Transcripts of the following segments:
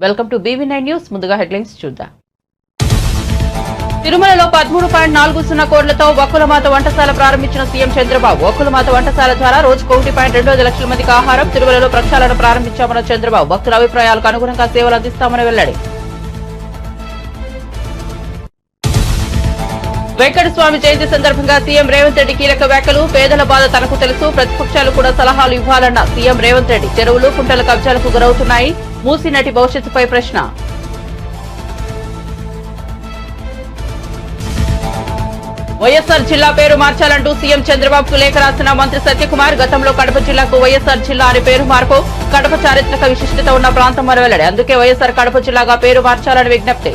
Welcome to BV9 news. ముందుగా headlines చూద్దాం. తిరుమలలో 13.40 కోట్లతో వక్కులమాత వంటశాల ప్రారంభించిన సీఎం చంద్రబాబు. వక్కులమాత వంటశాల ద్వారా రోజుకు 1.25 లక్షల మందికి ఆహారం. తిరుమలలో ప్రక్షాళన ప్రారంభించామన్న చంద్రబాబు. భక్తుల అభిప్రాయాలకు అనుగుణంగా సేవలు అందిస్తామని వెల్లడి. వెంకటస్వామి జయంతి సందర్భంగా సీఎం రేవంత్ రెడ్డి కీలక వ్యాఖ్యలు. పేదల బాధ తనకు తెలుసు, ప్రతిపక్షాలు కూడా సలహాలు ఇవ్వాలన్న సీఎం రేవంత్ రెడ్డి. చెరువులు కుంటల కబ్జాలకు గురవుతున్నాయి. మూసీ నటి భవిష్యత్తుపై ప్రశ్న. వైఎస్ఆర్ జిల్లా పేరు మార్చాలంటూ సీఎం చంద్రబాబుకు లేఖ రాసిన మంత్రి సత్యకుమార్. గతంలో కడప జిల్లాకు వైఎస్ఆర్ జిల్లా అనే పేరు మార్పు. కడప చారిత్రక విశిష్టత ఉన్న ప్రాంతం అని వెల్లడి. అందుకే వైఎస్ఆర్ కడప జిల్లాగా పేరు మార్చాలని విజ్ఞప్తి.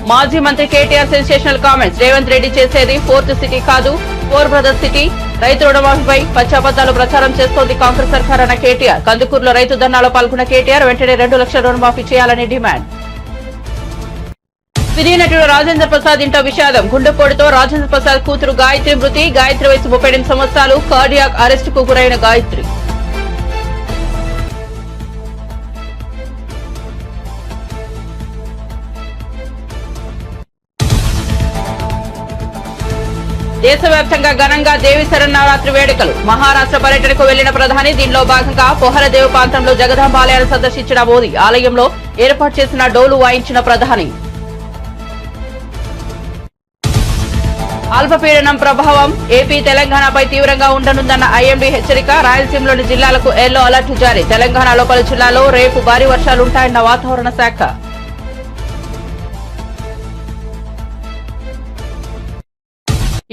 మాజీ మంత్రి కేటీఆర్ సెన్సేషనల్ కామెంట్స్. రేవంత్ రెడ్డి చేసేది 4th సిటీ కాదు, 4 బ్రదర్స్ సిటీ. రైతు రుణమాఫీపై పచ్చాబద్దాలు ప్రచారం చేస్తోంది కాంగ్రెస్ సర్కార్ అన్న కేటీఆర్. కందుకూరులో రైతు ధర్నాలో పాల్గొన్న కేటీఆర్ వెంటనే 2 లక్షల రుణమాఫీ చేయాలని డిమాండ్. సినీ నటుడు రాజేంద్ర ప్రసాద్ ఇంటో విషాదం. గుండెపోటుతో రాజేంద్ర ప్రసాద్ కూతురు గాయత్రి మృతి. గాయత్రి వయసు 38 సంవత్సరాలు. కార్డియాక్ అరెస్ట్ కు గురైన గాయత్రి. దేశవ్యాప్తంగా ఘనంగా దేవి శరన్నవరాత్రి వేడుకలు. మహారాష్ట్ర పర్యటనకు వెళ్లిన ప్రధాని. దీనిలో భాగంగా పొహరదేవ్ ప్రాంతంలో జగదాంబ ఆలయాన్ని సందర్శించిన మోదీ. ఆలయంలో ఏర్పాటు చేసిన డోలు వాయించిన ప్రధాని. అల్పపీడనం ప్రభావం ఏపీ తెలంగాణపై తీవ్రంగా ఉండనుందన్న IMD హెచ్చరిక. రాయలసీమలోని జిల్లాలకు ఎల్లో అలర్ట్ జారీ. తెలంగాణలో పలు జిల్లాల్లో రేపు భారీ వర్షాలుంటాయన్న వాతావరణ శాఖ.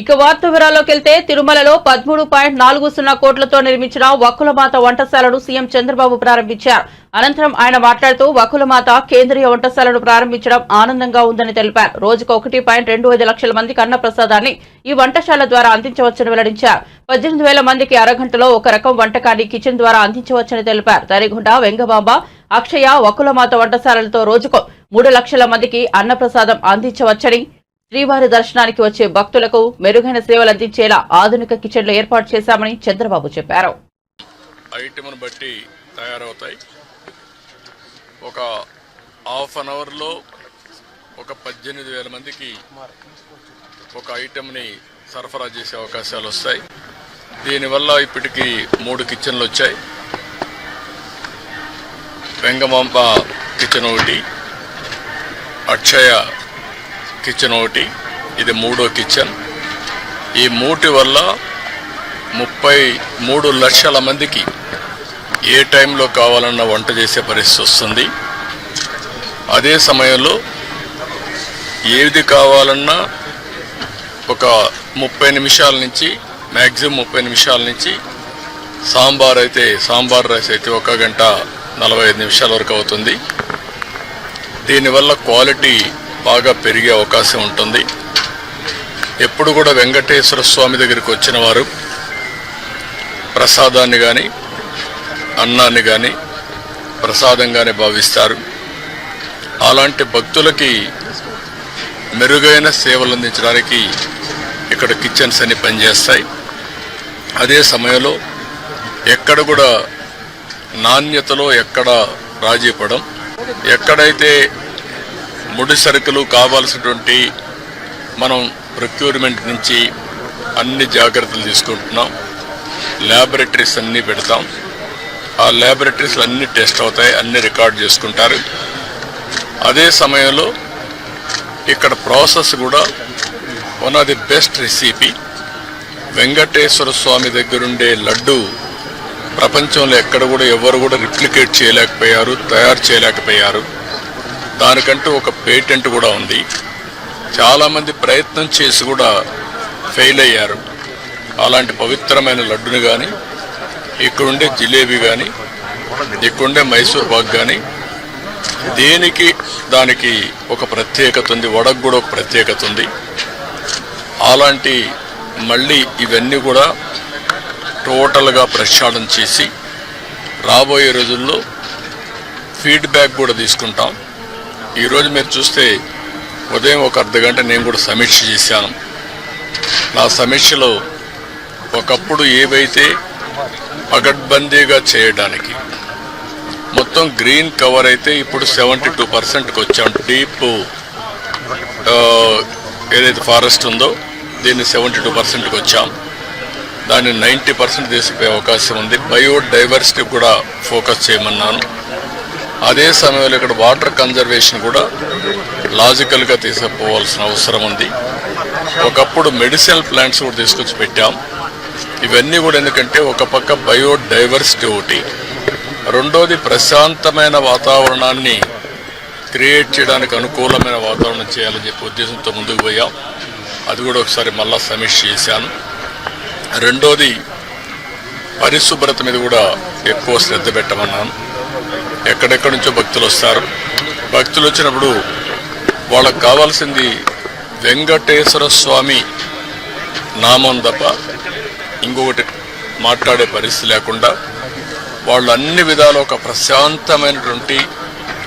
ఇక వార్త వివరాల్లోకి వెళ్తే తిరుమలలో 13.40 కోట్లతో నిర్మించిన వక్కులమాత వంటశాలను సీఎం చంద్రబాబు ప్రారంభించారు. అనంతరం ఆయన మాట్లాడుతూ వక్కులమాత కేంద్రీయ వంటశాలను ప్రారంభించడం ఆనందంగా ఉందని తెలిపారు. రోజుకు 1.25 లక్షల మందికి అన్న ప్రసాదాన్ని ఈ వంటశాల ద్వారా అందించవచ్చని వెల్లడించారు. 18,000 మందికి అరగంటలో ఒక రకం వంటకాన్ని కిచెన్ ద్వారా అందించవచ్చని తెలిపారు. తరిగుంట, వెంగబాంబ, అక్షయ వక్కులమాత వంటశాలలతో రోజుకు 3 లక్షల మందికి అన్నప్రసాదం అందించవచ్చని, శ్రీవారి దర్శనానికి వచ్చే భక్తులకు మెరుగైన సేవలు అందించేలా ఆధునిక కిచెన్లు ఏర్పాటు చేశామని చంద్రబాబు చెప్పారు. ఐటెంను బట్టి తయారవుతాయి. ఒక హాఫ్ అన్ అవర్లో ఒక 18,000 మందికి ఒక ఐటెంని సరఫరా చేసే అవకాశాలు వస్తాయి. దీనివల్ల ఇప్పటికీ 3 కిచెన్లు వచ్చాయి. వెంగమాంబ కిచెన్ ఒకటి, అక్షయ కిచెన్ ఒకటి, ఇది 3వ కిచెన్. ఈ 3 వల్ల 33 లక్షల మందికి ఏ టైంలో కావాలన్నా వంట చేసే పరిస్థితి వస్తుంది. అదే సమయంలో ఏది కావాలన్నా ఒక 30 నిమిషాల నుంచి మ్యాక్సిమం 30 నిమిషాల నుంచి సాంబార్ రైస్ అయితే 1 గంట 45 నిమిషాల వరకు అవుతుంది. దీనివల్ల క్వాలిటీ బాగా పెరిగే అవకాశం ఉంటుంది. ఎప్పుడు కూడా వెంకటేశ్వర స్వామి దగ్గరికి వచ్చిన వారు ప్రసాదాన్ని కానీ అన్నాన్ని కానీ ప్రసాదంగానే భావిస్తారు. అలాంటి భక్తులకి మెరుగైన సేవలు అందించడానికి ఇక్కడ కిచెన్స్ అన్ని పనిచేస్తాయి. అదే సమయంలో ఎక్కడ కూడా నాణ్యతలో ఎక్కడ రాజీ పడం, ఎక్కడైతే ముడి సరుకులు కావాల్సినటువంటి మనం ప్రొక్యూర్మెంట్ నుంచి అన్ని జాగ్రత్తలు తీసుకుంటున్నాం. ల్యాబొరేటరీస్ అన్నీ పెడతాం. ఆ ల్యాబొరేటరీస్లో అన్ని టెస్ట్ అవుతాయి, అన్ని రికార్డ్ చేసుకుంటారు. అదే సమయంలో ఇక్కడ ప్రాసెస్ కూడా one of the best recipe. Venkateswara Swami దగ్గరుండే లడ్డు ప్రపంచంలో ఎక్కడ కూడా ఎవరు కూడా రిప్లికేట్ చేయలేకపోయారు, తయారు చేయలేకపోయారు. దానికంటూ ఒక పేటెంట్ కూడా ఉంది. చాలామంది ప్రయత్నం చేసి కూడా ఫెయిల్ అయ్యారు. అలాంటి పవిత్రమైన లడ్డుని కానీ, ఇక్కడుండే జిలేబీ కానీ, ఇక్కడుండే మైసూర్ పాక్ కానీ దానికి ఒక ప్రత్యేకత ఉంది. వడకు కూడా ఒక ప్రత్యేకత ఉంది. అలాంటి మళ్ళీ ఇవన్నీ కూడా టోటల్గా ప్రక్షాళన చేసి రాబోయే రోజుల్లో ఫీడ్బ్యాక్ కూడా తీసుకుంటాం. ఈరోజు మీరు చూస్తే ఉదయం ఒక అర్ధగంట నేను కూడా సమీక్ష చేశాను. నా సమీక్షలో ఒకప్పుడు ఏవైతే పగడ్బందీగా చేయడానికి మొత్తం గ్రీన్ కవర్ అయితే ఇప్పుడు 72%కి వచ్చాం. డీప్ ఏదైతే ఫారెస్ట్ ఉందో దీన్ని 72%కి వచ్చాం. దాన్ని 90% తీసుకుపోయే అవకాశం ఉంది. బయోడైవర్సిటీ కూడా ఫోకస్ చేయమన్నాను. అదే సమయంలో ఇక్కడ వాటర్ కన్జర్వేషన్ కూడా లాజికల్గా తీసుకుపోవాల్సిన అవసరం ఉంది. ఒకప్పుడు మెడిసినల్ ప్లాంట్స్ కూడా తీసుకొచ్చి పెట్టాం. ఇవన్నీ కూడా ఎందుకంటే ఒక పక్క బయోడైవర్సిటీ ఒకటి, రెండోది ప్రశాంతమైన వాతావరణాన్ని క్రియేట్ చేయడానికి అనుకూలమైన వాతావరణం చేయాలని చెప్పి ఉద్దేశంతో ముందుకు పోయాం. అది కూడా ఒకసారి మళ్ళా సమీక్ష చేశాను. రెండోది పరిశుభ్రత మీద కూడా ఎక్కువ శ్రద్ధ పెట్టమన్నాను. ఎక్కడెక్కడి నుంచో భక్తులు వస్తారు. భక్తులు వచ్చినప్పుడు వాళ్ళకు కావాల్సింది వెంకటేశ్వర స్వామి నామం తప్ప ఇంకొకటి మాట్లాడే పరిస్థితి లేకుండా వాళ్ళు అన్ని విధాలు ఒక ప్రశాంతమైనటువంటి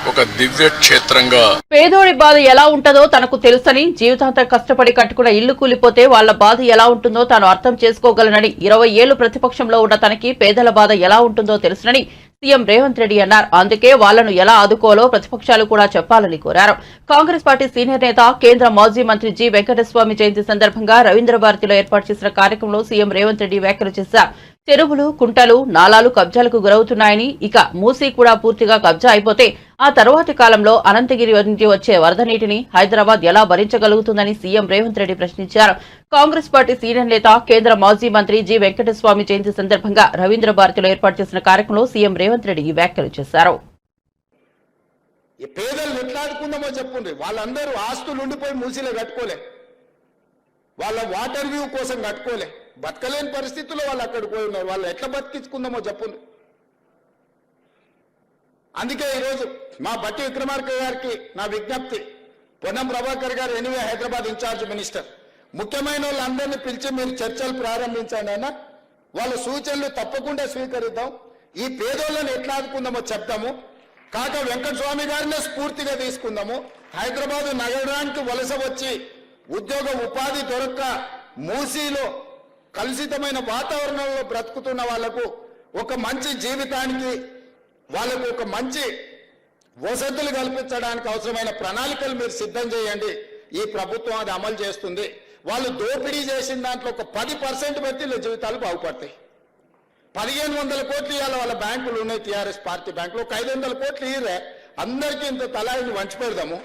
ఒక దివ్య క్షేత్రంగా. పేదోడి బాధ ఎలా ఉంటుందో తనకు తెలుసని, జీవితాంతం కష్టపడి కట్టుకున్న ఇల్లు కూలిపోతే వాళ్ల బాధ ఎలా ఉంటుందో తాను అర్థం చేసుకోగలనని, 20 ఏళ్లు ప్రతిపక్షంలో ఉన్న తనకి పేదల బాధ ఎలా ఉంటుందో తెలుసునని సీఎం రేవంత్ రెడ్డి అన్నారు. అందుకే వాళ్లను ఎలా ఆదుకోవాలో ప్రతిపక్షాలు కూడా చెప్పాలని కోరారు. కాంగ్రెస్ పార్టీ సీనియర్ నేత, కేంద్ర మాజీ మంత్రి జి వెంకటస్వామి జయంతి సందర్భంగా రవీంద్ర భారతిలో ఏర్పాటు చేసిన కార్యక్రమంలో సీఎం రేవంత్ రెడ్డి వ్యాఖ్యలు చేశారు. చెరువులు, కుంటలు, నాలాలు కబ్జాలకు గురవుతున్నాయని, ఇక మూసీ కూడా పూర్తిగా కబ్జా అయిపోతే ఆ తరువాతి కాలంలో అనంతగిరి నుంచి వచ్చే వరద నీటిని హైదరాబాద్ ఎలా భరించగలుగుతుందని సీఎం రేవంత్ రెడ్డి ప్రశ్నించారు. కాంగ్రెస్ పార్టీ సీనియర్ నేత, కేంద్ర మాజీ మంత్రి జి వెంకటస్వామి జయంతి సందర్భంగా రవీంద్ర భారతిలో ఏర్పాటు చేసిన కార్యక్రమంలో సీఎం రేవంత్ రెడ్డి ఈ వ్యాఖ్యలు చేశారు. ఈ పేదలు ఎట్లా ఆదుకుందామో చెప్పుండ్రి. వాళ్ళందరూ ఆస్తులు ఉండిపోయి మూసీలో కట్టుకోలే, వాళ్ళ వాటర్ వ్యూ కోసం కట్టుకోలే, బతకలేని పరిస్థితుల్లో వాళ్ళు అక్కడికి పోయి ఉన్నారు. వాళ్ళు ఎట్లా బతికించుకుందామో చెప్పుండ్రి. అందుకే ఈరోజు మా బట్టి విక్రమార్క గారికి నా విజ్ఞప్తి, పొన్నం ప్రభాకర్ గారు ఎనివే హైదరాబాద్ ఇన్ఛార్జ్ మినిస్టర్, ముఖ్యమైన వాళ్ళందరినీ పిలిచి మీరు చర్చలు ప్రారంభించండి అన్న. వాళ్ళ సూచనలు తప్పకుండా స్వీకరిద్దాం. ఈ పేదోళ్ళని ఎట్లా ఆదుకుందామో చెప్తాము. కాక వెంకటస్వామి గారినే స్ఫూర్తిగా తీసుకుందాము. హైదరాబాద్ నగరానికి వలస వచ్చి ఉద్యోగ ఉపాధి దొరక్క మూసీలో కలుషితమైన వాతావరణంలో బ్రతుకుతున్న వాళ్లకు ఒక మంచి జీవితానికి, వాళ్ళకు ఒక మంచి వసతులు కల్పించడానికి అవసరమైన ప్రణాళికలు మీరు సిద్ధం చేయండి. ఈ ప్రభుత్వం అది అమలు చేస్తుంది. వాళ్ళు దోపిడీ చేసిన దాంట్లో ఒక 10% పెడితే వీళ్ళ జీవితాలు బాగుపడతాయి. 1500 కోట్లు ఇవ్వాలి వాళ్ళ బ్యాంకులు ఉన్నాయి, టీఆర్ఎస్ పార్టీ బ్యాంకులు. ఒక 500 కోట్లు ఇయ్యరే, అందరికీ ఇంత తలాయిని వంచి పెడదాము.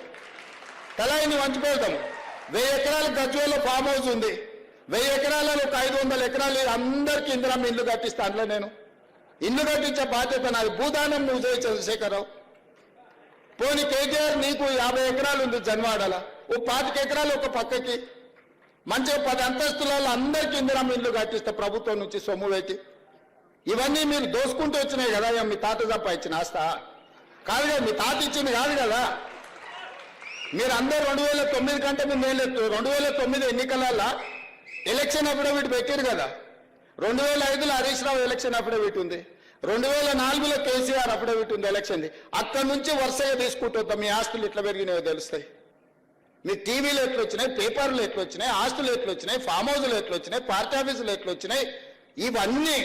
1000 ఎకరాల గజ్వేల్లో ఫామ్ హౌస్ ఉంది. 1000 ఎకరాలలో ఒక 500 ఎకరాలు అందరికీ ఇందిరమ్మ ఇల్లు కట్టిస్తా. అందులో నేను ఇల్లు కట్టించే బాధ్యత నాది. భూదానం నువ్వు చేయి చంద్రశేఖరరావు. పోనీ కేటీఆర్ నీకు 50 ఎకరాలు ఉంది జన్వాడల, ఓ 25 ఎకరాలు ఒక పక్కకి మంచిగా 10 అంతస్తులలో అందరికీ ఇందిరమ్మ ఇల్లు కట్టిస్తా ప్రభుత్వం నుంచి సొమ్ము పెట్టి. ఇవన్నీ మీరు దోసుకుంటూ వచ్చినాయి కదా, మీ తాత సంపాదించిన ఆస్తా కాదు కదా, మీ తాత ఇచ్చింది కాదు కదా. మీరు అందరూ 2009 కంటే ముందు 2009 ఎన్నికలలో ఎలక్షన్ అఫిడవిట్ పెట్టారు కదా. 2005లో హరీష్ రావు ఎలక్షన్ అఫిడవిట్ ఉంది. 2004లో కేసీఆర్ అఫిడవిట్ ఉంది ఎలక్షన్. అక్కడి నుంచి వరుసగా తీసుకుంటుందా మీ ఆస్తులు ఎట్లా పెరిగినాయో తెలుస్తాయి. మీ టీవీలు ఎట్లా వచ్చినాయి, పేపర్లు ఎట్లా వచ్చినాయి, ఆస్తులు ఎట్లా వచ్చినాయి, ఫామ్ హౌస్లు ఎట్లా వచ్చినాయి, పార్టీ ఆఫీసులు ఎట్లా వచ్చినాయి, ఇవన్నీ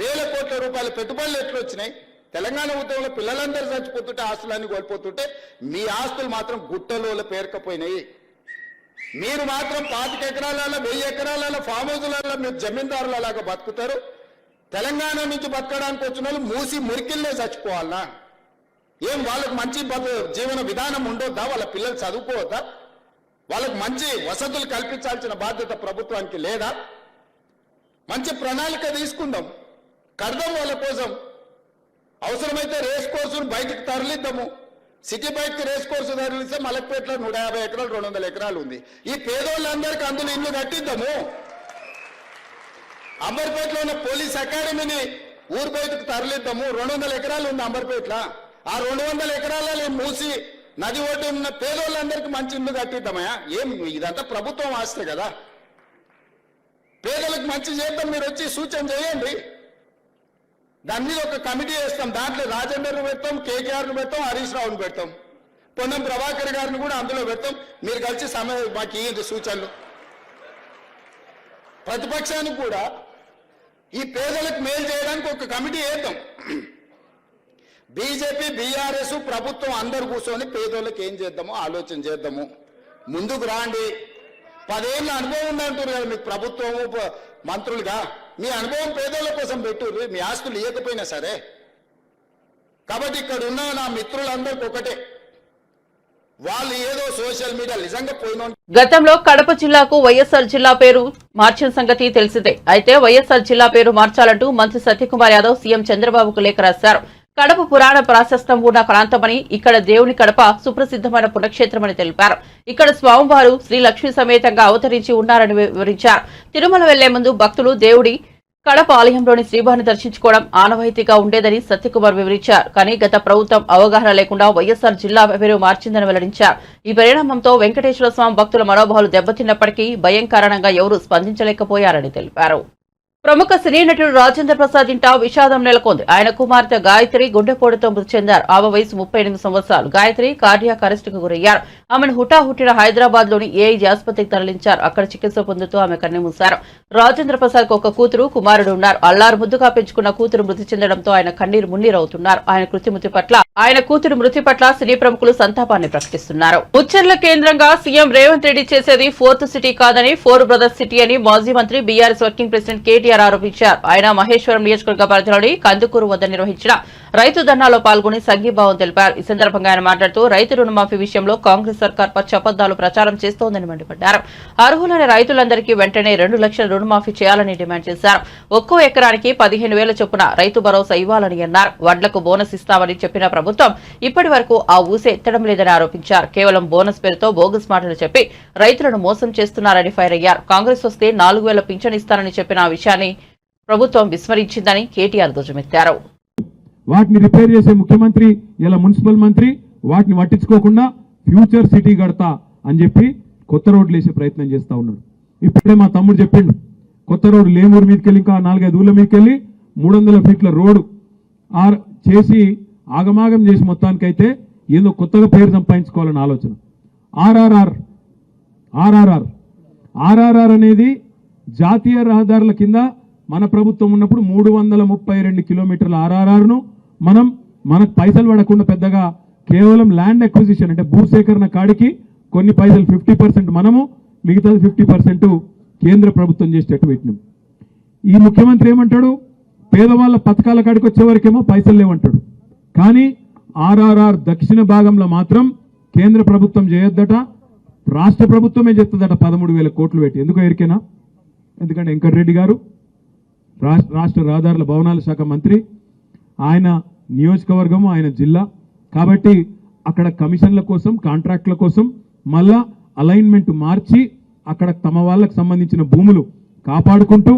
1000 కోట్ల రూపాయల పెట్టుబడులు ఎట్లా వచ్చినాయి. తెలంగాణ ఉద్యమంలో పిల్లలందరూ చచ్చిపోతుంటే, ఆస్తులన్నీ కోల్పోతుంటే మీ ఆస్తులు మాత్రం గుట్టలో పేరుకపోయినాయి. మీరు మాత్రం 25 ఎకరాలలో 1000 ఎకరాలలో ఫామ్ హౌస్లలో మీరు జమీందారులలాగా బతుకుతారు. తెలంగాణ నుంచి బతకడానికి వచ్చిన వాళ్ళు మూసి మురికిల్లే చచ్చిపోవాలనా? ఏం వాళ్ళకు మంచి జీవన విధానం ఉండొద్దా? వాళ్ళ పిల్లలు చదువుకోవద్దా? వాళ్ళకు మంచి వసతులు కల్పించాల్సిన బాధ్యత ప్రభుత్వానికి లేదా? మంచి ప్రణాళిక తీసుకుందాం, కడదాం వాళ్ళ కోసం. అవసరమైతే రేస్ కోర్సును బయటకు తరలిద్దాము. సిటీ బయటకు రేస్ కోర్సు తరలిస్తే మలక్పేటలో 150 ఎకరాలు 200 ఎకరాలు ఉంది. ఈ పేదోళ్ళందరికీ అందులో ఇల్లు కట్టిద్దాము. అంబర్పేటలో ఉన్న పోలీస్ అకాడమీని ఊరు బయటకు తరలిద్దాము. 200 ఎకరాలు ఉంది అంబర్పేటలో. ఆ 200 ఎకరాలలో మూసి నది ఒడ్డు ఉన్న పేదోళ్ళందరికీ మంచి ఇల్లు కట్టిద్దామయా? ఏం ఇదంతా ప్రభుత్వం ఆస్తే కదా. పేదలకు మంచి చేద్దాం, మీరు వచ్చి సూచన చేయండి. దాని మీద ఒక కమిటీ వేస్తాం. దాంట్లో రాజేందర్ను పెడతాం, కేకేఆర్ను పెడతాం, హరీష్ రావును పెడతాం, పొన్నం ప్రభాకర్ గారిని కూడా అందులో పెడతాం. మీరు కలిసి మాకు ఇవ్వండి సూచనలు. ప్రతిపక్షానికి కూడా ఈ పేదలకు మేలు చేయడానికి ఒక కమిటీ వేద్దాం. బీజేపీ, బీఆర్ఎస్, ప్రభుత్వం అందరు కూర్చొని పేదోళ్ళకి ఏం చేద్దామో ఆలోచన చేద్దాము. ముందుకు రాండి. 10 ఏళ్ళ అనుభవం ఉందంటారు కదా మీకు ప్రభుత్వము, మంత్రులుగా. మీ అనుభవం పేదోళ్ళ కోసం పెట్టుర్రు, మీ ఆస్తులు ఇవ్వకపోయినా సరే. కాబట్టి ఇక్కడ ఉన్న నా మిత్రులందరికీ ఒకటే, వాళ్ళు ఏదో సోషల్ మీడియా నిజంగా పోయిన గతంలో కడప జిల్లాకు వైఎస్ఆర్ జిల్లా పేరు మార్చిన సంగతి తెలిసిందే. అయితే వైఎస్ఆర్ జిల్లా పేరు మార్చాలంటూ మంత్రి సత్యకుమార్ యాదవ్ సీఎం చంద్రబాబుకు లేఖ రాశారు. కడప పురాణ ప్రాశస్త్యం ఉన్న ప్రాంతమని, ఇక్కడ దేవుని కడప సుప్రసిద్ధమైన పుణ్యక్షేత్రమని తెలిపారు. ఇక్కడ స్వామివారు శ్రీ లక్ష్మీ సమేతంగా అవతరించి ఉన్నారని వివరించారు. తిరుమల వెళ్లే ముందు భక్తులు దేవుడి కడప ఆలయంలోని శ్రీవారిని దర్శించుకోవడం ఆనవాయితీగా ఉండేదని సత్యకుమార్ వివరించారు. కానీ గత ప్రభుత్వం అవగాహన లేకుండా వైఎస్ఆర్ జిల్లా పేరు మార్చిందని వెల్లడించారు. ఈ పరిణామంతో వెంకటేశ్వర స్వామి భక్తుల మనోభావాలు దెబ్బతిన్నప్పటికీ భయం కారణంగా ఎవరూ స్పందించలేకపోయారని తెలిపారు. ప్రముఖ సినీ నటుడు రాజేంద్ర ప్రసాద్ ఇంట విషాదం నెలకొంది. ఆయన కుమార్తె గాయత్రి గుండెపోటుతో మృతి చెందారు. ఆమె వయసు 38 సంవత్సరాలు. గాయత్రి కార్డియాక్ అరెస్టుకు గురయ్యారు. ఆమెను హుటాహుటిన హైదరాబాద్ లోని ఏఐజీ ఆసుపత్రికి తరలించారు. అక్కడ చికిత్స పొందుతూ ఆమె కన్నుమూశారు. రాజేంద్ర ప్రసాద్ కు ఒక కూతురు, కుమారుడు ఉన్నారు. అల్లారు ముద్దుగా పెంచుకున్న కూతురు మృతి చెందడంతో ఆయన కన్నీరు మున్నీరవుతున్నారు. ఆయన కూతురు మృతి పట్ల సినీ ప్రముఖులు సంతాపాన్ని ప్రకటిస్తున్నారు. ముచ్చర్ల కేంద్రంగా సీఎం రేవంత్ రెడ్డి చేసేది 4th సిటీ కాదని 4 బ్రదర్స్ సిటీ అని మాజీ మంత్రి బీఆర్ఎస్ వర్కింగ్ ప్రెసిడెంట్ కేటీఆర్ ఆరోపించారు. ఆయన మహేశ్వరం నియోజకవర్గ పరిధిలోని కందుకూరు వద్ద నిర్వహించిన రైతు ధర్నాలో పాల్గొని సంఘీభావం తెలిపారు. ఈ సందర్భంగా ఆయన మాట్లాడుతూ రైతు రుణమాఫీ విషయంలో కాంగ్రెస్ సర్కార్ పచ్చబద్దాలు ప్రచారం చేస్తోందని మండిపడ్డారు. అర్హులైన రైతులందరికీ వెంటనే 2 లక్షల రుణమాఫీ చేయాలని డిమాండ్ చేశారు. ఒక్కో ఎకరానికి 15,000 చొప్పున రైతు భరోసా ఇవ్వాలని అన్నారు. వడ్లకు బోనస్ ఇస్తామని చెప్పిన ప్రభుత్వం ఇప్పటి వరకు ఆ ఊసే ఎత్తడం లేదని ఆరోపించారు. కేవలం బోనస్ పేరుతో బోగస్ మాటలు చెప్పి రైతులను మోసం చేస్తున్నారని ఫైర్ అయ్యారు. కాంగ్రెస్ వస్తే 4,000 పింఛన్ ఇస్తానని చెప్పిన ఆ విషయాన్ని ప్రభుత్వం విస్మరించిందని కేటీఆర్ ధ్వజమెత్తారు. వాటిని రిపేర్ చేసే ముఖ్యమంత్రి ఇలా మున్సిపల్ మంత్రి వాటిని పట్టించుకోకుండా ఫ్యూచర్ సిటీ కడతా అని చెప్పి కొత్త రోడ్లు వేసే ప్రయత్నం చేస్తా ఉన్నాడు. ఇప్పుడే మా తమ్ముడు చెప్పిండు, కొత్త రోడ్డు లేమూరు మీదకి వెళ్ళి ఇంకా 4-5 ఊళ్ళ మీదకి వెళ్ళి 300 ఫీట్ల రోడ్డు చేసి ఆగమాగం చేసి మొత్తానికైతే ఏదో కొత్తగా పేరు సంపాదించుకోవాలని ఆలోచన. ఆర్ఆర్ఆర్ అనేది జాతీయ రహదారుల కింద మన ప్రభుత్వం ఉన్నప్పుడు 332 కిలోమీటర్ల ఆర్ఆర్ఆర్ను మనకు పైసలు పడకుండా పెద్దగా కేవలం ల్యాండ్ అక్విజిషన్ అంటే భూసేకరణ కాడికి కొన్ని పైసలు 50% మనము, మిగతాది 50% కేంద్ర ప్రభుత్వం చేసేటట్టు పెట్టినాం. ఈ ముఖ్యమంత్రి ఏమంటాడు, పేదవాళ్ళ పథకాల కాడికి వచ్చే వరకేమో పైసలు లేవంటాడు. కానీ ఆర్ఆర్ఆర్ దక్షిణ భాగంలో మాత్రం కేంద్ర ప్రభుత్వం చేయొద్దట, రాష్ట్ర ప్రభుత్వమే చేస్తుందట 13,000 కోట్లు పెట్టి. ఎందుకో ఎరికేనా? ఎందుకంటే వెంకటరెడ్డి గారు రాష్ట్ర రహదారుల భవనాల శాఖ మంత్రి, ఆయన నియోజకవర్గము, ఆయన జిల్లా కాబట్టి అక్కడ కమిషన్ల కోసం, కాంట్రాక్టుల కోసం మళ్ళా అలైన్మెంట్ మార్చి అక్కడ తమ వాళ్ళకు సంబంధించిన భూములు కాపాడుకుంటూ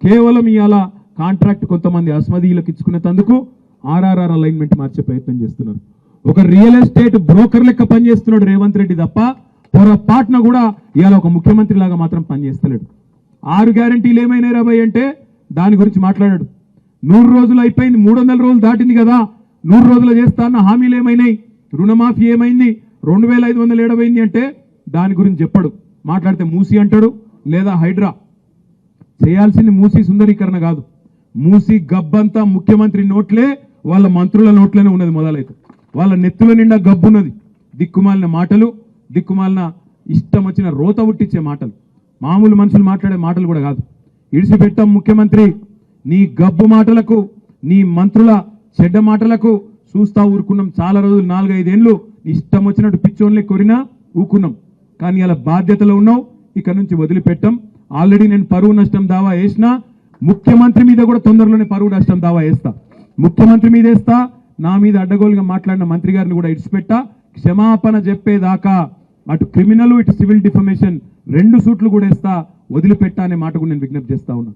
కేవలం ఇవాళ కాంట్రాక్ట్ కొంతమంది అస్మదీయులకు ఇచ్చుకునేందుకు ఆర్ఆర్ఆర్ అలైన్మెంట్ మార్చే ప్రయత్నం చేస్తున్నారు. ఒక రియల్ ఎస్టేట్ బ్రోకర్ లెక్క పనిచేస్తున్నాడు రేవంత్ రెడ్డి తప్ప పొరపాటున కూడా ఇవాళ ఒక ముఖ్యమంత్రి లాగా మాత్రం పనిచేస్తలేడు. 6 గ్యారంటీలు ఏమైనా రాబోయ్ అంటే దాని గురించి మాట్లాడాడు. 100 రోజులు అయిపోయింది, 300 రోజులు దాటింది కదా, 100 రోజులు చేస్తా అన్న హామీలు ఏమైనాయి, రుణమాఫీ ఏమైంది, 2,500 ఏడవైంది అంటే దాని గురించి చెప్పడు. మాట్లాడితే మూసి అంటాడు లేదా హైడ్రా. చేయాల్సింది మూసి సుందరీకరణ కాదు, మూసి గబ్బంతా ముఖ్యమంత్రి నోట్లే, వాళ్ళ మంత్రుల నోట్లోనే ఉన్నది. మొదలైతే వాళ్ళ నెత్తుల నిండా గబ్బున్నది. దిక్కుమాలిన మాటలు, దిక్కుమాలిన ఇష్టం వచ్చిన రోత ఉట్టించే మాటలు, మామూలు మనుషులు మాట్లాడే మాటలు కూడా కాదు. ఇడిసిపెట్టాం ముఖ్యమంత్రి, నీ గబ్బు మాటలకు, నీ మంత్రుల చెడ్డ మాటలకు చూస్తా ఊరుకున్నాం. చాలా రోజులు 4-5 ఏళ్ళు ఇష్టం వచ్చినట్టు పిచ్చోన్లే కొరినా ఊకున్నాం. కానీ అలా బాధ్యతలో ఉన్నావు, ఇక నుంచి వదిలిపెట్టాం. ఆల్రెడీ నేను పరువు నష్టం దావా వేసినా, ముఖ్యమంత్రి మీద కూడా తొందరలోనే పరువు నష్టం దావా వేస్తా. ముఖ్యమంత్రి మీద వేస్తా, నా మీద అడ్డగోలుగా మాట్లాడిన మంత్రి గారిని కూడా ఇడిచిపెట్టా. క్షమాపణ చెప్పేదాకా అటు క్రిమినల్ ఇటు సివిల్ డిఫమేషన్ 2 సూట్లు కూడా వేస్తా, వదిలిపెట్టా అనే మాట కూడా నేను విజ్ఞప్తి చేస్తా ఉన్నా.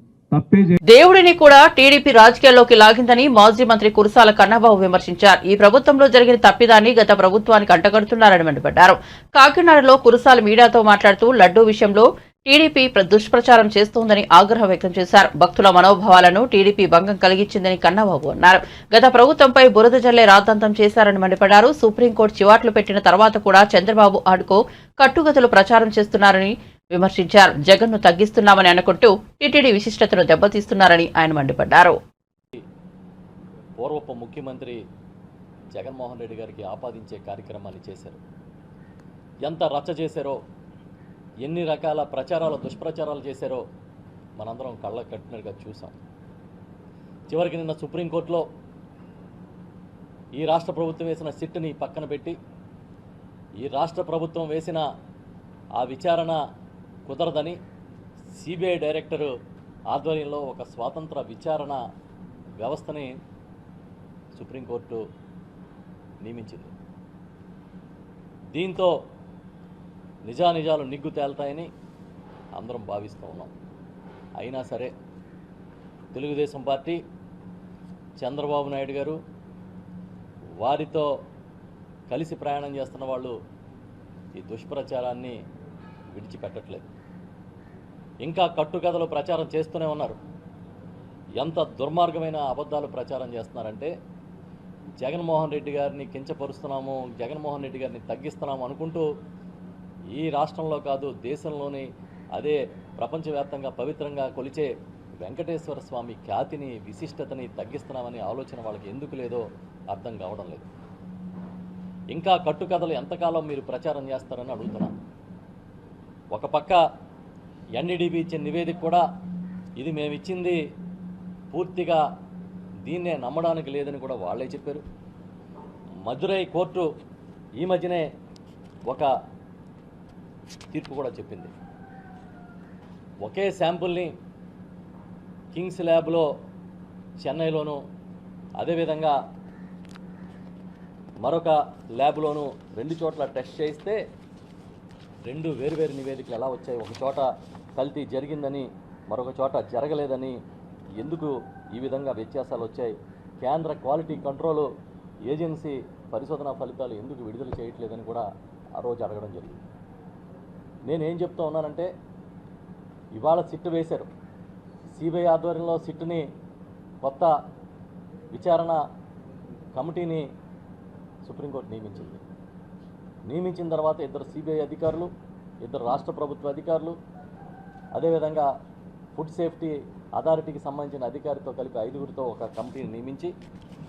దేవుడిని కూడా టీడీపీ రాజకీయాల్లోకి లాగిందని మాజీ మంత్రి కురసాల కన్నబాబు విమర్శించారు. ఈ ప్రభుత్వంలో జరిగిన తప్పిదాన్ని గత ప్రభుత్వానికి అంటగడుతున్నారని మండిపడ్డారు. కాకినాడలో కురసాల మీడియాతో మాట్లాడుతూ లడ్డూ విషయంలో టీడీపీ దుష్ప్రచారం చేస్తోందని ఆగ్రహం వ్యక్తం చేశారు. భక్తుల మనోభావాలను టీడీపీ భంగం కలిగించిందని కన్నబాబు అన్నారు. గత ప్రభుత్వంపై బురద జల్లే రాద్ధాంతం చేశారని మండిపడ్డారు. సుప్రీంకోర్టు చివాట్లు పెట్టిన తర్వాత కూడా చంద్రబాబు ఆడుకో కట్టుగతులు ప్రచారం చేస్తున్నారని విమర్శించారు. జగన్ను తగ్గిస్తున్నామని అనుకుంటూ టీటీడీ విశిష్టతను దెబ్బతీస్తున్నారని ఆయన మండిపడ్డారు. పూర్వపు ముఖ్యమంత్రి జగన్మోహన్ రెడ్డి గారికి ఆపాదించే కార్యక్రమాన్ని చేశారు. ఎంత రచ్చ చేశారో, ఎన్ని రకాల ప్రచారాలు దుష్ప్రచారాలు చేశారో మనందరం కళ్ళ కట్టినట్టుగా చూసాం. చివరికి నిన్న సుప్రీంకోర్టులో ఈ రాష్ట్ర ప్రభుత్వం వేసిన సిట్ని పక్కన పెట్టి ఈ రాష్ట్ర ప్రభుత్వం వేసిన ఆ విచారణ కుదరదని సిబిఐ డైరెక్టరు ఆధ్వర్యంలో ఒక స్వాతంత్ర విచారణ వ్యవస్థని సుప్రీంకోర్టు నియమించింది. దీంతో నిజానిజాలు నిగ్గు తేల్తాయని అందరం భావిస్తూ ఉన్నాం. అయినా సరే తెలుగుదేశం పార్టీ, చంద్రబాబు నాయుడు గారు, వారితో కలిసి ప్రయాణం చేస్తున్న వాళ్ళు ఈ దుష్ప్రచారాన్ని విడిచిపెట్టట్లేదు. ఇంకా కట్టుకథలు ప్రచారం చేస్తూనే ఉన్నారు. ఎంత దుర్మార్గమైన అబద్ధాలు ప్రచారం చేస్తున్నారంటే, జగన్మోహన్ రెడ్డి గారిని కించపరుస్తున్నాము, జగన్మోహన్ రెడ్డి గారిని తగ్గిస్తున్నాము అనుకుంటూ ఈ రాష్ట్రంలో కాదు దేశంలోని, అదే ప్రపంచవ్యాప్తంగా పవిత్రంగా కొలిచే వెంకటేశ్వర స్వామి ఖ్యాతిని, విశిష్టతని తగ్గిస్తున్నామని ఆలోచన వాళ్ళకి ఎందుకు లేదో అర్థం కావడం లేదు. ఇంకా కట్టుకథలు ఎంతకాలం మీరు ప్రచారం చేస్తారని అడుగుతున్నాం. ఒక పక్క ఎన్డీడీబీ ఇచ్చిన నివేదిక కూడా ఇది మేము ఇచ్చింది పూర్తిగా దీన్నే నమ్మడానికి లేదని కూడా వాళ్ళే చెప్పారు. మదురై కోర్టు ఈ మధ్యనే ఒక తీర్పు కూడా చెప్పింది. ఒకే శాంపుల్ని కింగ్స్ ల్యాబ్లో చెన్నైలోను, అదేవిధంగా మరొక ల్యాబ్లోను 2 చోట్ల టెస్ట్ చేయిస్తే 2 వేరువేరు నివేదికలు ఎలా వచ్చాయి? ఒక చోట కల్తీ జరిగిందని, మరొక చోట జరగలేదని ఎందుకు ఈ విధంగా వ్యత్యాసాలు వచ్చాయి? కేంద్ర క్వాలిటీ కంట్రోల్ ఏజెన్సీ పరిశోధనా ఫలితాలు ఎందుకు విడుదల చేయట్లేదని కూడా ఆ రోజు అడగడం జరిగింది. నేనేం చెప్తూ ఉన్నానంటే, ఇవాళ సిట్ వేశారు. సిబిఐ ఆధ్వర్యంలో సిట్ని, కొత్త విచారణ కమిటీని సుప్రీంకోర్టు నియమించిన తర్వాత 2 సిబిఐ అధికారులు, 2 రాష్ట్ర ప్రభుత్వ అధికారులు, అదేవిధంగా ఫుడ్ సేఫ్టీ అథారిటీకి సంబంధించిన అధికారితో కలిపి 5గురితో ఒక కమిటీని నియమించి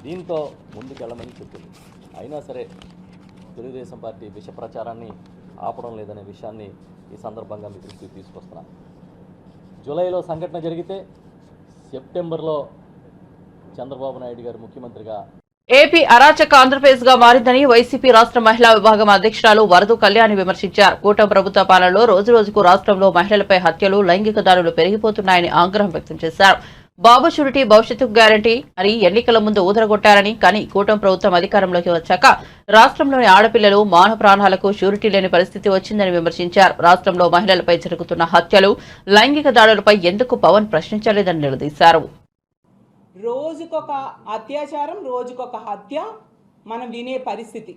దీంతో ముందుకెళ్ళమని చెప్పింది. అయినా సరే తెలుగుదేశం పార్టీ విష ప్రచారాన్ని ఆపడం లేదనే విషయాన్ని ఈ సందర్భంగా మీ దృష్టికి తీసుకొస్తున్నాను. జూలైలో సంఘటన జరిగితే సెప్టెంబర్లో చంద్రబాబు నాయుడు గారు ముఖ్యమంత్రిగా ఏపీ అరాచక ఆంధ్రప్రదేశ్ గా మారిందని వైసీపీ రాష్ట్ర మహిళా విభాగం అధ్యక్షురాలు వరదు కళ్యాణి విమర్శించారు. కూటమి ప్రభుత్వ పాలనలో రోజురోజుకు రాష్ట్రంలో మహిళలపై హత్యలు, లైంగిక దాడులు పెరిగిపోతున్నాయని ఆగ్రహం వ్యక్తం చేశారు. బాబు షూరిటీ భవిష్యత్తుకు గ్యారంటీ అని ఎన్నికల ముందు ఊదరగొట్టారని, కానీ కూటమి ప్రభుత్వం అధికారంలోకి వచ్చాక రాష్ట్రంలోని ఆడపిల్లలు మానవ ప్రాణాలకు షూరిటీ లేని పరిస్థితి వచ్చిందని విమర్శించారు. రాష్ట్రంలో మహిళలపై జరుగుతున్న హత్యలు, లైంగిక దాడులపై ఎందుకు పవన్ ప్రశ్నించలేదని నిలదీశారు. రోజుకొక అత్యాచారం, రోజుకొక హత్య మనం వినే పరిస్థితి.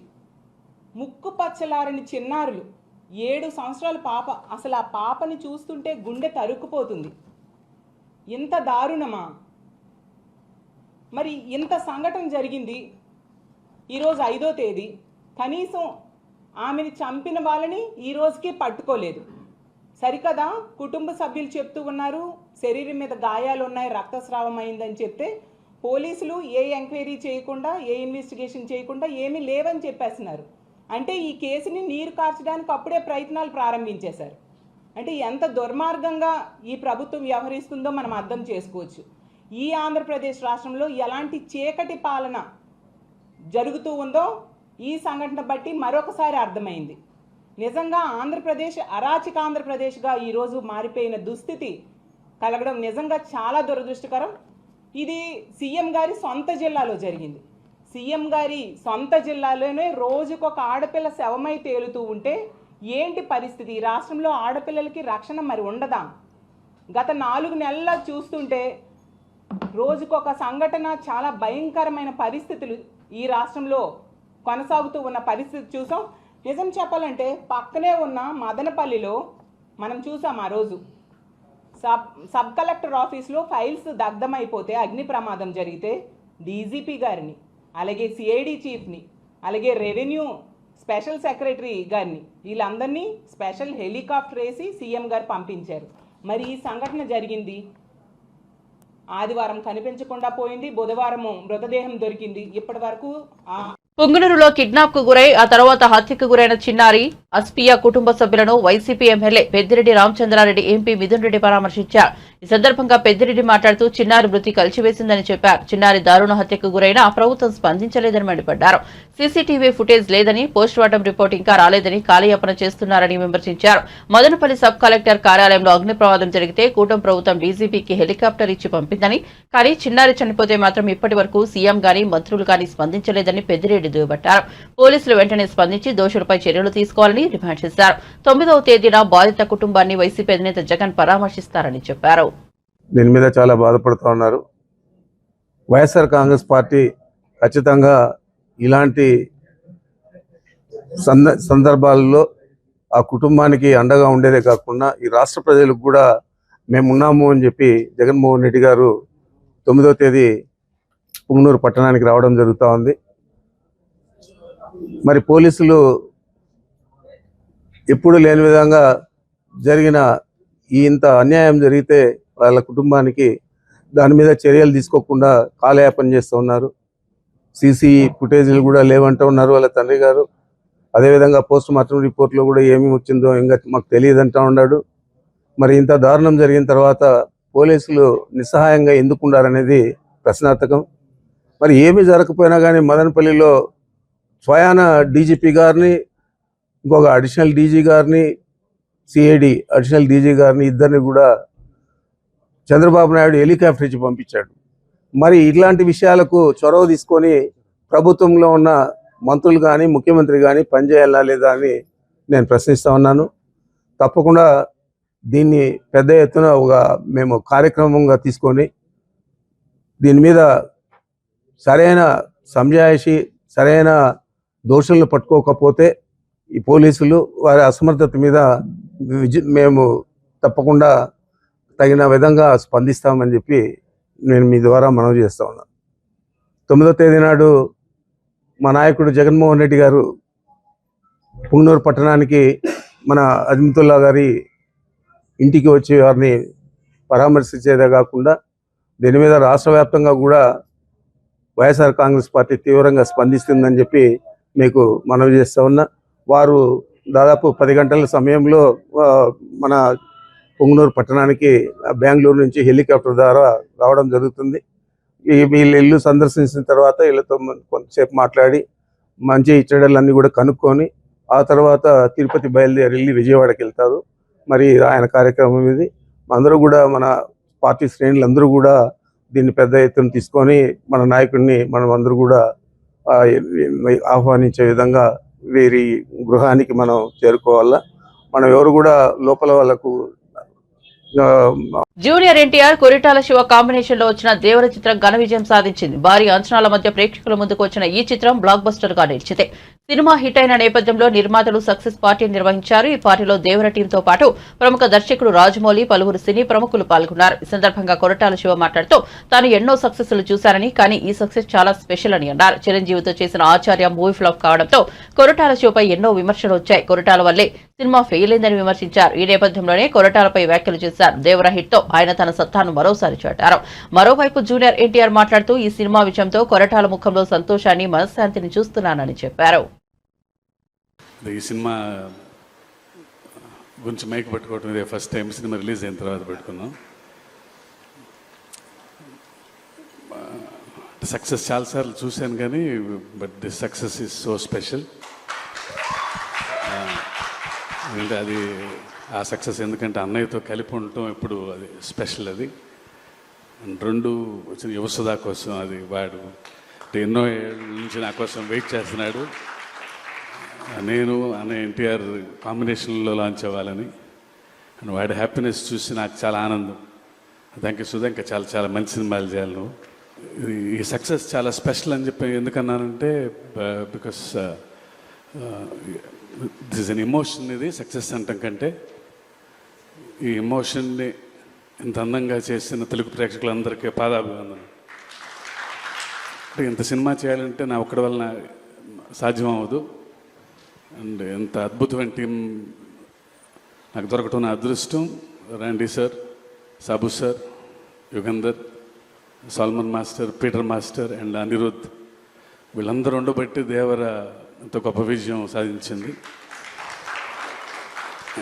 ముక్కు పచ్చలారని చిన్నారులు, 7 సంవత్సరాల పాప, అసలు ఆ పాపని చూస్తుంటే గుండె తరుక్కుపోతుంది. ఇంత దారుణమా? మరి ఇంత సంఘటన జరిగింది. ఈరోజు 5వ తేదీ, కనీసం ఆమెని చంపిన వాళ్ళని ఈ రోజుకి పట్టుకోలేదు. సరికదా కుటుంబ సభ్యులు చెప్తూ ఉన్నారు, శరీరం మీద గాయాలు ఉన్నాయి, రక్తస్రావం అయిందని చెప్తే పోలీసులు ఏ ఎంక్వైరీ చేయకుండా, ఏ ఇన్వెస్టిగేషన్ చేయకుండా ఏమీ లేవని చెప్పేస్తున్నారు. అంటే ఈ కేసుని నీరు కార్చడానికి అప్పుడే ప్రయత్నాలు ప్రారంభించేశారు. అంటే ఎంత దుర్మార్గంగా ఈ ప్రభుత్వం వ్యవహరిస్తుందో మనం అర్థం చేసుకోవచ్చు. ఈ ఆంధ్రప్రదేశ్ రాష్ట్రంలో ఎలాంటి చీకటి పాలన జరుగుతూ ఉందో ఈ సంఘటన బట్టి మరొకసారి అర్థమైంది. నిజంగా ఆంధ్రప్రదేశ్ అరాచక ఆంధ్రప్రదేశ్గా ఈరోజు మారిపోయిన దుస్థితి కలగడం నిజంగా చాలా దురదృష్టకరం. ఇది సీఎం గారి సొంత జిల్లాలో జరిగింది. సీఎం గారి సొంత జిల్లాలోనే రోజుకొక ఆడపిల్ల శవమై తేలుతూ ఉంటే ఏంటి పరిస్థితి? రాష్ట్రంలో ఆడపిల్లలకి రక్షణ మరి ఉండదా? గత 4 నెలల్లో చూస్తుంటే రోజుకొక సంఘటన, చాలా భయంకరమైన పరిస్థితులు ఈ రాష్ట్రంలో కొనసాగుతూ ఉన్న పరిస్థితి చూసాం. నిజం చెప్పాలంటే పక్కనే ఉన్న మదనపల్లిలో మనం చూసాం, ఆ రోజు సబ్ కలెక్టర్ ఆఫీస్లో ఫైల్స్ దగ్ధమైపోతే, అగ్ని ప్రమాదం జరిగితే డీజీపీ గారిని, అలాగే సిఐడి చీఫ్ని, అలాగే రెవెన్యూ స్పెషల్ సెక్రటరీ గారిని, వీళ్ళందరినీ స్పెషల్ హెలికాప్టర్ వేసి సీఎం గారు పంపించారు. మరి ఈ సంఘటన జరిగింది ఆదివారం, కనిపించకుండా పోయింది. బుధవారం మృతదేహం దొరికింది. ఇప్పటి వరకు పుంగనూరులో కిడ్నాప్ కు గురై ఆ తర్వాత హత్యకు గురైన చిన్నారి అస్పియా కుటుంబ సభ్యులను వైసీపీ ఎమ్మెల్యే పెద్దిరెడ్డి రామచంద్రారెడ్డి, ఎంపీ మిథున్ రెడ్డి పరామర్శించారు. ఈ సందర్భంగా పెద్దిరెడ్డి మాట్లాడుతూ చిన్నారి మృతి కలిసివేసిందని చెప్పారు. చిన్నారి దారుణ హత్యకు గురైన ప్రభుత్వం స్పందించలేదని మండిపడ్డారు. సీసీటీవీ ఫుటేజ్ లేదని, పోస్ట్ మార్టం రిపోర్ట్ ఇంకా రాలేదని కాలయాపన చేస్తున్నారని విమర్శించారు. మదనపల్లి సబ్ కలెక్టర్ కార్యాలయంలో అగ్ని ప్రమాదం జరిగితే కూటమి ప్రభుత్వం డీజీపీకి హెలికాప్టర్ ఇచ్చి పంపిందని, కానీ చిన్నారి చనిపోతే మాత్రం ఇప్పటి వరకు సీఎం గానీ మంత్రులు గానీ స్పందించలేదని పెద్దిరెడ్డి దుయ్యబట్టారు. పోలీసులు వెంటనే స్పందించి దోషులపై చర్యలు తీసుకోవాలని డిమాండ్ చేశారు. 9వ తేదీన బాధిత కుటుంబాన్ని వైసీపీ అధినేత జగన్ పరామర్శిస్తారని చెప్పారు. దీని మీద చాలా బాధపడుతూ ఉన్నారు. వైఎస్ఆర్ కాంగ్రెస్ పార్టీ ఖచ్చితంగా ఇలాంటి సందర్భాల్లో ఆ కుటుంబానికి అండగా ఉండేదే కాకుండా ఈ రాష్ట్ర ప్రజలకు కూడా మేమున్నాము అని చెప్పి జగన్మోహన్ రెడ్డి గారు 9వ తేదీ పుంగనూరు పట్టణానికి రావడం జరుగుతూ ఉంది. మరి పోలీసులు ఎప్పుడు లేని విధంగా జరిగిన ఇంత అన్యాయం జరిగితే వాళ్ళ కుటుంబానికి దాని మీద చర్యలు తీసుకోకుండా కాలయాపన చేస్తూ ఉన్నారు. సీసీ ఫుటేజీలు కూడా లేవంటూ ఉన్నారు వాళ్ళ తండ్రి గారు. అదేవిధంగా పోస్ట్ మార్టం రిపోర్ట్లో కూడా ఏమి వచ్చిందో ఇంకా మాకు తెలియదంటూ ఉన్నాడు. మరి ఇంత దారుణం జరిగిన తర్వాత పోలీసులు నిస్సహాయంగా ఎందుకున్నారనేది ప్రశ్నార్థకం. మరి ఏమీ జరగకపోయినా కానీ మదనపల్లిలో స్వయాన డీజీపీ గారిని, ఇంకొక అడిషనల్ డీజీ గారిని, సిఐడి అడిషనల్ డీజీ గారిని ఇద్దరిని కూడా చంద్రబాబు నాయుడు హెలికాప్టర్ ఇచ్చి పంపించాడు. మరి ఇట్లాంటి విషయాలకు చొరవ తీసుకొని ప్రభుత్వంలో ఉన్న మంత్రులు కానీ ముఖ్యమంత్రి కానీ పనిచేయాలా లేదా అని నేను ప్రశ్నిస్తూ ఉన్నాను. తప్పకుండా దీన్ని పెద్ద ఎత్తున మేము కార్యక్రమంగా తీసుకొని దీని మీద సరైన సంజాయిషి, సరైన దోషులను పట్టుకోకపోతే ఈ పోలీసులు వారి అసమర్థత మీద మేము తప్పకుండా తగిన విధంగా స్పందిస్తామని చెప్పి నేను మీ ద్వారా మనవి చేస్తా ఉన్నాను. 9వ తేదీ నాడు మా నాయకుడు జగన్మోహన్ రెడ్డి గారు పుంగనూరు పట్టణానికి మన అజిమతుల్లా గారి ఇంటికి వచ్చి వారిని పరామర్శించేదే కాకుండా దీని మీద రాష్ట్ర వ్యాప్తంగా కూడా వైఎస్ఆర్ కాంగ్రెస్ పార్టీ తీవ్రంగా స్పందిస్తుందని చెప్పి మీకు మనవి చేస్తూ ఉన్నా. వారు దాదాపు 10 గంటల సమయంలో మన పుంగనూరు పట్టణానికి బెంగళూరు నుంచి హెలికాప్టర్ ద్వారా రావడం జరుగుతుంది. వీళ్ళ ఇల్లు సందర్శించిన తర్వాత వీళ్ళతో కొంతసేపు మాట్లాడి మంచి చెడ్డలన్నీ కూడా కనుక్కొని ఆ తర్వాత తిరుపతి బయలుదేరి వెళ్ళి విజయవాడకి వెళ్తారు. మరి ఆయన కార్యక్రమం ఇది. అందరూ కూడా మన పార్టీ శ్రేణులందరూ కూడా దీన్ని పెద్ద ఎత్తున తీసుకొని మన నాయకుడిని మనం అందరూ కూడా ఆహ్వానించే విధంగా వీరి గృహానికి మనం చేరుకోవాలా. మనం ఎవరు కూడా లోపల వాళ్ళకు జూనియర్ ఎన్టీఆర్, కొరిటాల శివ కాంబినేషన్ లో వచ్చిన దేవర చిత్రం ఘన విజయం సాధించింది. భారీ అంచనాల మధ్య ప్రేక్షకుల ముందుకు వచ్చిన ఈ చిత్రం బ్లాక్ బస్టర్ గా నిలిచింది. సినిమా హిట్ అయిన నేపథ్యంలో నిర్మాతలు సక్సెస్ పార్టీ నిర్వహించారు. ఈ పార్టీలో దేవర టీంతో పాటు ప్రముఖ దర్శకుడు రాజమౌళి, పలువురు సినీ ప్రముఖులు పాల్గొన్నారు. ఈ సందర్భంగా కొరటాల శివ మాట్లాడుతూ తాను ఎన్నో సక్సెస్లు చూశారని, కానీ ఈ సక్సెస్ చాలా స్పెషల్ అని అన్నారు. చిరంజీవితో చేసిన ఆచార్య మూవీ ఫ్లాప్ కావడంతో కొరటాల శివపై ఎన్నో విమర్శలు వచ్చాయి. కొరటాల వల్లే సినిమా ఫెయిల్ అయిందని విమర్శించారు. ఈ నేపథ్యంలోనే కొరటాలపై వ్యాఖ్యలు చేశారు. దేవర హిట్ తో ఆయన తన సత్తాను మరోసారి చాటారు. మరోవైపు జూనియర్ ఎన్టీఆర్ మాట్లాడుతూ ఈ సినిమా విజయంతో కొరటాల ముఖంలో సంతోషాన్ని, మనశ్శాంతిని చూస్తున్నానని చెప్పారు. ఈ సినిమా గురించి మైక్ పట్టుకోవటం ఇదే ఫస్ట్ టైం. సినిమా రిలీజ్ అయిన తర్వాత పెట్టుకున్నాం. సక్సెస్ చాలాసార్లు చూశాను కానీ but this success is so special. అంటే అది ఆ సక్సెస్ ఎందుకంటే అన్నయ్యతో కలిపి ఉండటం ఇప్పుడు అది స్పెషల్. అది రెండు వచ్చిన యువసుధా కోసం అది వాడు ఎన్నో ఏళ్ళ నుంచి నా కోసం వెయిట్ చేస్తున్నాడు. నేను అన్న ఎన్టీఆర్ కాంబినేషన్లో లాంచ్ అవ్వాలని అండ్ వాడి హ్యాపీనెస్ చూసి నాకు చాలా ఆనందం. థ్యాంక్ యూ సుధా, ఇంకా చాలా చాలా మంచి సినిమాలు చేయాలి నువ్వు. ఈ సక్సెస్ చాలా స్పెషల్ అని చెప్పి ఎందుకన్నానంటే because this is an emotion. ఇది సక్సెస్ అంటాం కంటే ఈ ఎమోషన్ని ఇంత అందంగా చేసిన తెలుగు ప్రేక్షకులందరికీ పాదాభివందనం. అంటే ఇంత సినిమా చేయాలంటే నా ఒక్కడి వలన సాధ్యం అవ్వదు. అండ్ ఎంత అద్భుతమైన టీం నాకు దొరకటం నా అదృష్టం. Randy sir, Sabu sir, Yugandhar, Solomon master, Peter master and Anirudh వీళ్ళందరూ ఉండబట్టి దేవర ఎంతో గొప్ప విజయం సాధించింది.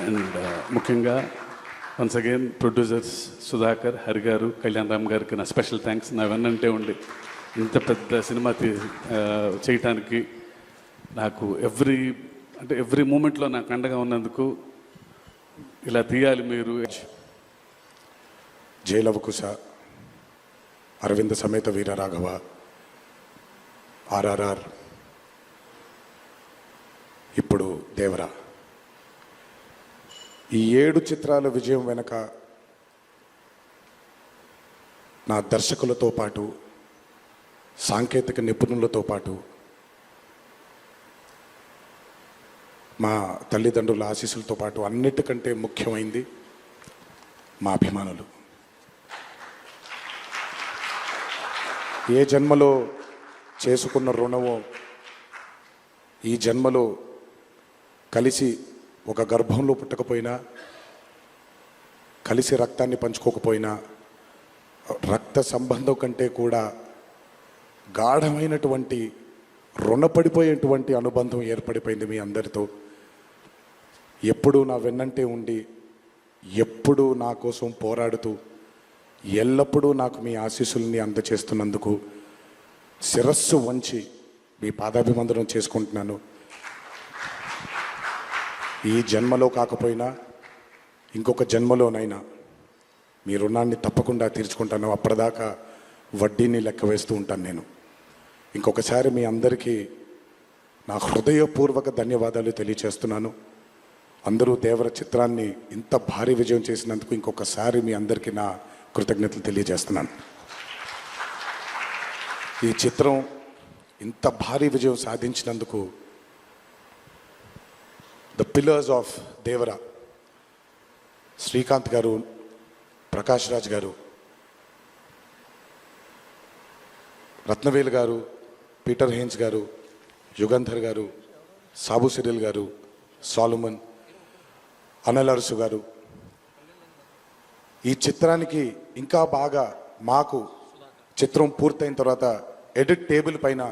అండ్ ముఖ్యంగా once again producers Sudhakar, Hari గారు, కళ్యాణ్ రామ్ గారికి నా స్పెషల్ థ్యాంక్స్. నా వెన్నంటే ఉండి ఇంత పెద్ద సినిమా చేయటానికి నాకు ఎవ్రీ మూమెంట్లో నాకు అండగా ఉన్నందుకు, ఇలా తీయాలి మీరు. జయలవకుశ, అరవింద సమేత వీర రాఘవ, ఆర్ఆర్ఆర్, ఇప్పుడు దేవరా, ఈ 7 చిత్రాల విజయం వెనక నా దర్శకులతో పాటు, సాంకేతిక నిపుణులతో పాటు, మా తల్లిదండ్రుల ఆశీస్సులతో పాటు అన్నిటికంటే ముఖ్యమైంది మా అభిమానులు. ఏ జన్మలో చేసుకున్న రుణమో ఈ జన్మలో కలిసి ఒక గర్భంలో పుట్టకపోయినా, కలిసి రక్తాన్ని పంచుకోకపోయినా, రక్త సంబంధం కంటే కూడా గాఢమైనటువంటి రుణపడిపోయేటువంటి అనుబంధం ఏర్పడిపోయింది మీ అందరితో. ఎప్పుడూ నా వెన్నంటే ఉండి, ఎప్పుడూ నా కోసం పోరాడుతూ, ఎల్లప్పుడూ నాకు మీ ఆశీస్సుల్ని అందచేస్తున్నందుకు శిరస్సు వంచి మీ పాదాభివందనం చేసుకుంటున్నాను. ఈ జన్మలో కాకపోయినా ఇంకొక జన్మలోనైనా మీ రుణాన్ని తప్పకుండా తీర్చుకుంటాను. అప్పటిదాకా వడ్డీని లెక్క వేస్తూ ఉంటాను నేను. ఇంకొకసారి మీ అందరికీ నా హృదయపూర్వక ధన్యవాదాలు తెలియచేస్తున్నాను. అందరూ దేవర చిత్రాన్ని ఇంత భారీ విజయం చేసినందుకు ఇంకొకసారి మీ అందరికీ నా కృతజ్ఞతలు తెలియజేస్తున్నాను. ఈ చిత్రం ఇంత భారీ విజయం సాధించినందుకు the pillars of Devara, Srikanth గారు, ప్రకాష్ రాజ్ గారు, రత్నవేలు గారు, పీటర్ హేన్స్ గారు, యుగంధర్ గారు, సాబు సిరిల్ గారు, సాలుమన్, అనిల్ అరసు గారు, ఈ చిత్రానికి ఇంకా బాగా మాకు చిత్రం పూర్తయిన తర్వాత ఎడిట్ టేబుల్ పైన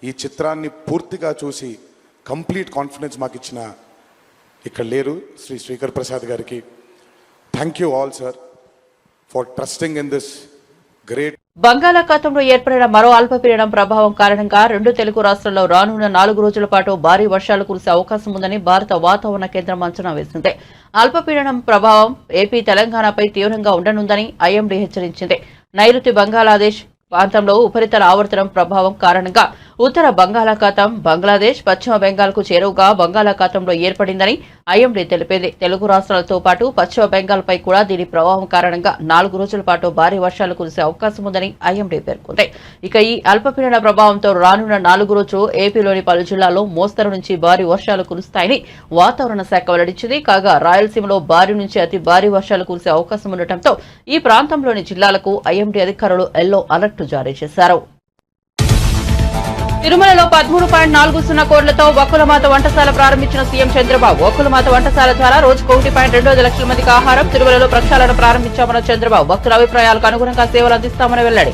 ఈ చిత్రాన్ని పూర్తిగా చూసి కంప్లీట్ కాన్ఫిడెన్స్ మాకు ఇచ్చిన ఇక్కడ లేరు శ్రీ శ్రీకర్ ప్రసాద్ గారికి thank you all sir for trusting in this great. బంగాళాఖాతంలో ఏర్పడిన మరో అల్పపీడనం ప్రభావం కారణంగా 2 తెలుగు రాష్ట్రాల్లో రానున్న 4 రోజుల పాటు భారీ వర్షాలు కురిసే అవకాశం ఉందని భారత వాతావరణ కేంద్రం అంచనా వేసింది. అల్పపీడనం ప్రభావం ఏపీ, తెలంగాణపై తీవ్రంగా ఉండనుందని ఐఎండీ హెచ్చరించింది. నైరుతి బంగాళాదేశ్ ప్రాంతంలో ఉపరితల ఆవర్తనం ప్రభావం కారణంగా ఉత్తర బంగాళాఖాతం, బంగ్లాదేశ్, పశ్చిమ బెంగాల్కు చేరువగా బంగాళాఖాతంలో ఏర్పడిందని ఐఎండీ తెలిపింది. తెలుగు రాష్ట్రాలతో పాటు పశ్చిమ బెంగాల్పై కూడా దీని ప్రభావం కారణంగా 4 రోజుల పాటు భారీ వర్షాలు కురిసే అవకాశం ఉందని ఐఎండీ పేర్కొంది. ఇక ఈ అల్పపీడన ప్రభావంతో రానున్న 4 రోజులు ఏపీలోని పలు జిల్లాల్లో మోస్తరు నుంచి భారీ వర్షాలు కురుస్తాయని వాతావరణ శాఖ వెల్లడించింది. కాగా రాయలసీమలో భారీ నుంచి అతి భారీ వర్షాలు కురిసే అవకాశం ఉండటంతో ఈ ప్రాంతంలోని జిల్లాలకు ఐఎండీ అధికారులు ఎల్లో అలర్ట్ జారీ చేశారు. తిరుమలలో 13.40 కోట్లతో వక్కులమాత వంటశాల ప్రారంభించిన సీఎం చంద్రబాబు. వక్కులమాత వంటశాల ద్వారా రోజుకు 1.25 లక్షల మందికి ఆహారం. తిరుమలలో ప్రక్షాళన ప్రారంభించామన్న చంద్రబాబు. భక్తుల అభిప్రాయాలకు అనుగుణంగా సేవలు అందిస్తామని వెల్లడి.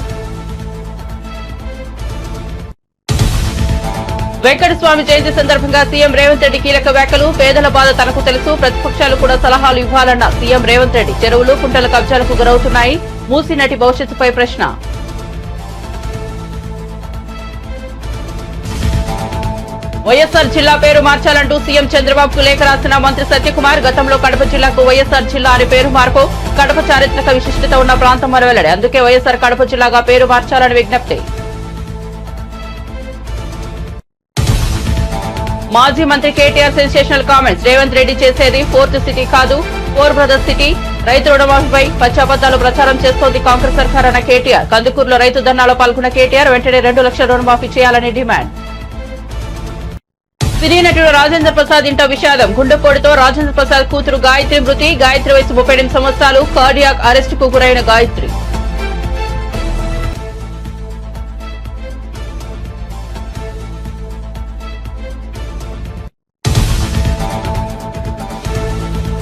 వెంకటస్వామి జయంతి సందర్భంగా సీఎం రేవంత్ రెడ్డి కీలక వ్యాఖ్యలు. పేదల బాధ తనకు తెలుసు, ప్రతిపక్షాలు కూడా సలహాలు ఇవ్వాలన్న సీఎం రేవంత్ రెడ్డి. చెరువులు, కుంటల కబ్జాలకు గురవుతున్నాయి. మూసీ నటి భవిష్యత్తుపై ప్రశ్న. వైఎస్ఆర్ జిల్లా పేరు మార్చాలంటూ సీఎం చంద్రబాబుకు లేఖ రాసిన మంత్రి సత్యకుమార్. గతంలో కడప జిల్లాకు వైఎస్ఆర్ జిల్లా అని పేరు మార్పు. కడప చారిత్రక విశిష్టత ఉన్న ప్రాంతం అని వెల్లడి. అందుకే వైఎస్ఆర్ కడప జిల్లాగా పేరు మార్చాలని విజ్ఞప్తి. మాజీ మంత్రి కేటీఆర్ సెన్సేషనల్ కామెంట్స్. రేవంత్ రెడ్డి చేసేది 4th సిటీ కాదు, 4 బ్రదర్స్ సిటీ. రైతు రుణమాఫీపై పచ్చాబద్దాలు ప్రచారం చేస్తోంది కాంగ్రెస్ సర్కార్ అన్న కేటీఆర్. కందుకూరులో రైతు ధర్నాలో పాల్గొన్న కేటీఆర్ వెంటనే 2 లక్షల రుణమాఫీ చేయాలని డిమాండ్. సినీ నటుడు రాజేంద్ర ప్రసాద్ ఇంట విషాదం. గుండెపోటుతో రాజేంద్ర ప్రసాద్ కూతురు గాయత్రి మృతి. గాయత్రి వయసు 38 సంవత్సరాలు. కార్డియాక్ అరెస్టుకు గురైన గాయత్రి.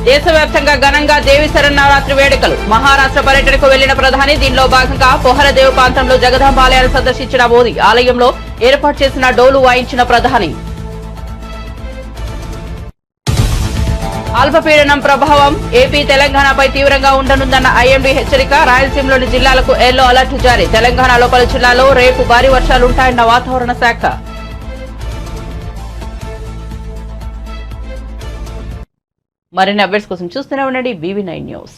దేశవ్యాప్తంగా ఘనంగా దేవి శరన్నవరాత్రి వేడుకలు. మహారాష్ట్ర పర్యటనకు వెళ్లిన ప్రధాని దీనిలో భాగంగా పొహరదేవ్ ప్రాంతంలో జగదాంబ ఆలయాన్ని సందర్శించిన మోదీ. ఆలయంలో ఏర్పాటు చేసిన డోలు వాయించిన ప్రధాని. అల్పపీడనం ప్రభావం ఏపీ తెలంగాణపై తీవ్రంగా ఉండనుందన్న ఐఎండీ హెచ్చరిక. రాయలసీమలోని జిల్లాలకు ఎల్లో అలర్ట్ జారీ. తెలంగాణలో పలు జిల్లాల్లో రేపు భారీ వర్షాలుంటాయన్న వాతావరణ శాఖ. మరిన్ని అప్డేట్స్ కోసం చూస్తూనే ఉండండి BV9 న్యూస్.